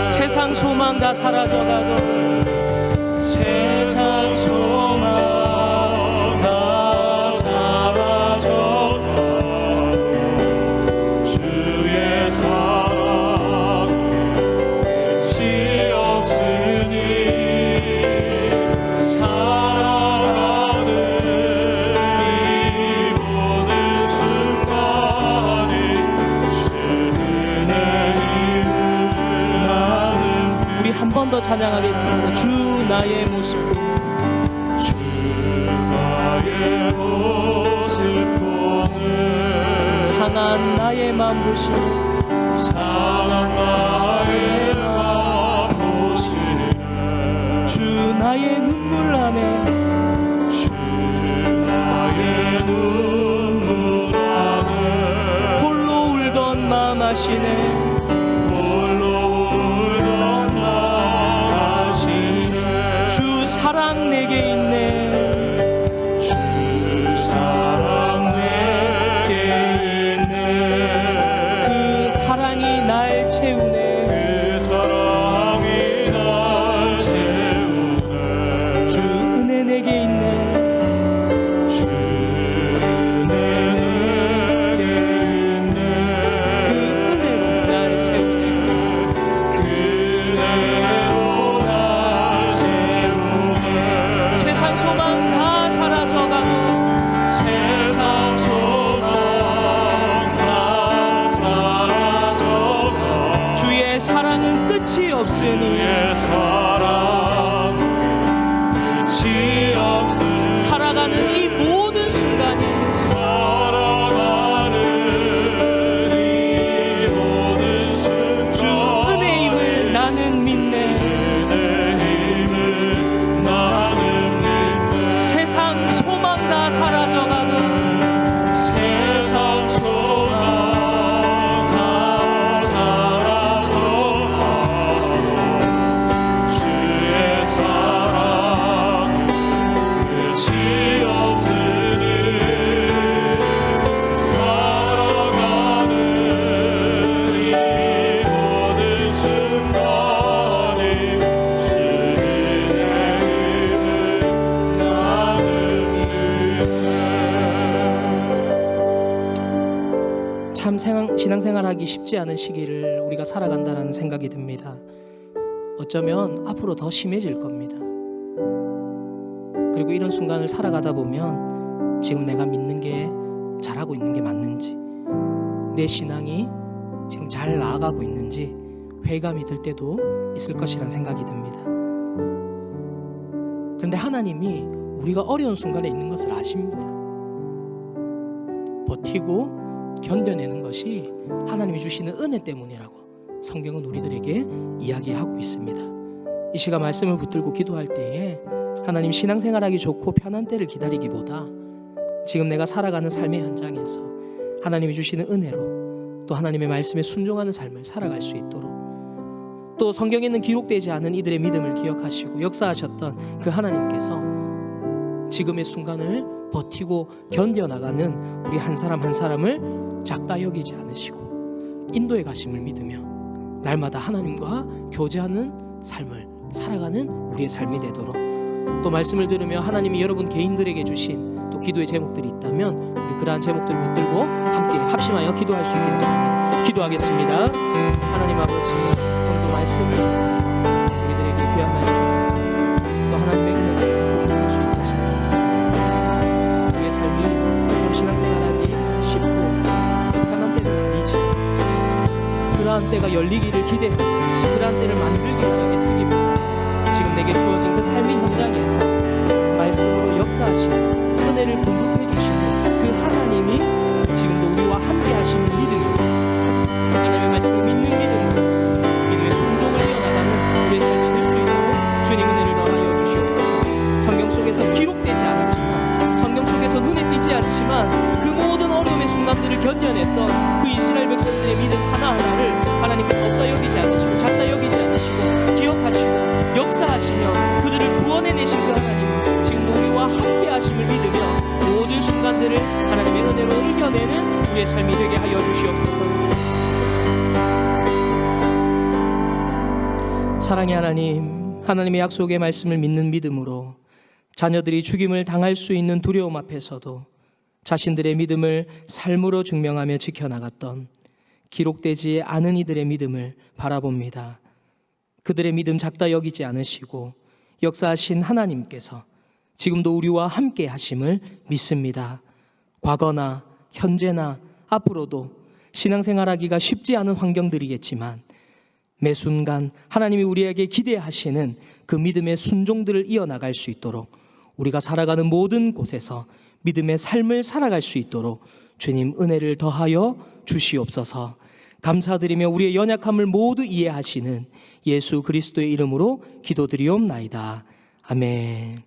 Speaker 1: 세상 소망 다 사라져가도 세상 소망 다 사라져가도 번 더 찬양하겠습니다. 주 나의 모습 보네,
Speaker 2: 주 나의 모습 보네,
Speaker 1: 상한 나의 맘 보시네,
Speaker 2: 상한 나의 맘 보시네,
Speaker 1: 주 나의 눈물 안에,
Speaker 2: 주 나의 눈물 안에
Speaker 1: 홀로 울던 맘 아시네, 주 사랑 내게 있네,
Speaker 2: 주 사랑 내게 있네,
Speaker 1: 그 사랑이 날 채우네,
Speaker 2: 그 사랑이 날 채우네,
Speaker 1: 주 은혜 내게 있네,
Speaker 2: 주 은혜 내게 있네,
Speaker 1: 그 은혜로 날 세우네,
Speaker 2: 그 은혜로 날 세우네,
Speaker 1: 세상 소망 다 사라져가고
Speaker 2: 세상 소망 다 사라져가
Speaker 1: 주의 사랑은 끝이 없으니
Speaker 2: 주의 사랑 끝이 없으니
Speaker 1: 살아가는 이 모든 순간이
Speaker 2: 살아가는 이 모든 순간
Speaker 1: 주 은혜임을 나는 믿네,
Speaker 2: 은혜임을 나는 믿네,
Speaker 1: 세상 소망 다 사라져가도
Speaker 2: 세상 소망 다 사라져가도 주의 사랑 끝이 없으니 살아가는 이 모든 순간이 주의 은혜임을 나는 믿네.
Speaker 1: 참 신앙생활하기 쉽지 않은 시기를 우리가 살아간다는 생각이 듭니다. 어쩌면 앞으로 더 심해질 겁니다. 그리고 이런 순간을 살아가다 보면 지금 내가 믿는 게 잘하고 있는 게 맞는지, 내 신앙이 지금 잘 나아가고 있는지 회의감이 들 때도 있을 것이라는 생각이 듭니다. 그런데 하나님이 우리가 어려운 순간에 있는 것을 아십니다. 버티고 견뎌내는 것이 하나님이 주시는 은혜 때문이라고 성경은 우리들에게 이야기하고 있습니다. 이 시간 말씀을 붙들고 기도할 때에 하나님, 신앙생활하기 좋고 편한 때를 기다리기보다 지금 내가 살아가는 삶의 현장에서 하나님이 주시는 은혜로 또 하나님의 말씀에 순종하는 삶을 살아갈 수 있도록, 또 성경에는 기록되지 않은 이들의 믿음을 기억하시고 역사하셨던 그 하나님께서 지금의 순간을 버티고 견뎌나가는 우리 한 사람 한 사람을 작다 여기지 않으시고 인도에 가심을 믿으며 날마다 하나님과 교제하는 삶을 살아가는 우리의 삶이 되도록, 또 말씀을 들으며 하나님이 여러분 개인들에게 주신 또 기도의 제목들이 있다면 우리 그러한 제목들을 붙들고 함께 합심하여 기도할 수 있기를 바랍니다. 기도하겠습니다. 하나님 아버지, 오늘도 말씀을 우리들에게 귀한 말씀 또 하나님의 은혜를 받을 수 있게 하시는 감사합니다. 우리의 삶이 좀 신앙생활하기 쉽고 편한 때는 아니지, 그러한 때가 열리기를 기대하고 그러한 때를 만들기 원하게 쓰기보다 지금 내게 주어진 그 삶의 현장에서 말씀으로 역사하시고 은혜를 공급해 주시는 그 하나님이 지금도 우리와 함께 하시는 믿음으로, 하나님의 말씀을 믿는 믿음으로 믿음의 순종을 이어나가는 우리의 삶이 될 수 있도록 주님 은혜를 더하여 주시옵소서. 성경 속에서 기록되지 않았지만, 성경 속에서 눈에 띄지 않지만 그 모든 어려움의 순간들을 견뎌냈던 그 이스라엘 백성들의 믿음 하나하나를 하나님께서 없다 여기지 않으시고 작다 여기지 않으시고 기억하시고 역사하시며 그들을 구원해내신 그 하나님은 지금도 우리와 함께 하심을 믿으며 모든 순간들을 하나님의 은혜로 이겨내는 우리의 삶이 되게 하여 주시옵소서. 사랑의 하나님, 하나님의 약속의 말씀을 믿는 믿음으로 자녀들이 죽임을 당할 수 있는 두려움 앞에서도 자신들의 믿음을 삶으로 증명하며 지켜나갔던 기록되지 않은 이들의 믿음을 바라봅니다. 그들의 믿음 작다 여기지 않으시고 역사하신 하나님께서 지금도 우리와 함께 하심을 믿습니다. 과거나 현재나 앞으로도 신앙생활하기가 쉽지 않은 환경들이겠지만 매 순간 하나님이 우리에게 기대하시는 그 믿음의 순종들을 이어나갈 수 있도록, 우리가 살아가는 모든 곳에서 믿음의 삶을 살아갈 수 있도록 주님 은혜를 더하여 주시옵소서. 감사드리며 우리의 연약함을 모두 이해하시는 예수 그리스도의 이름으로 기도드리옵나이다. 아멘.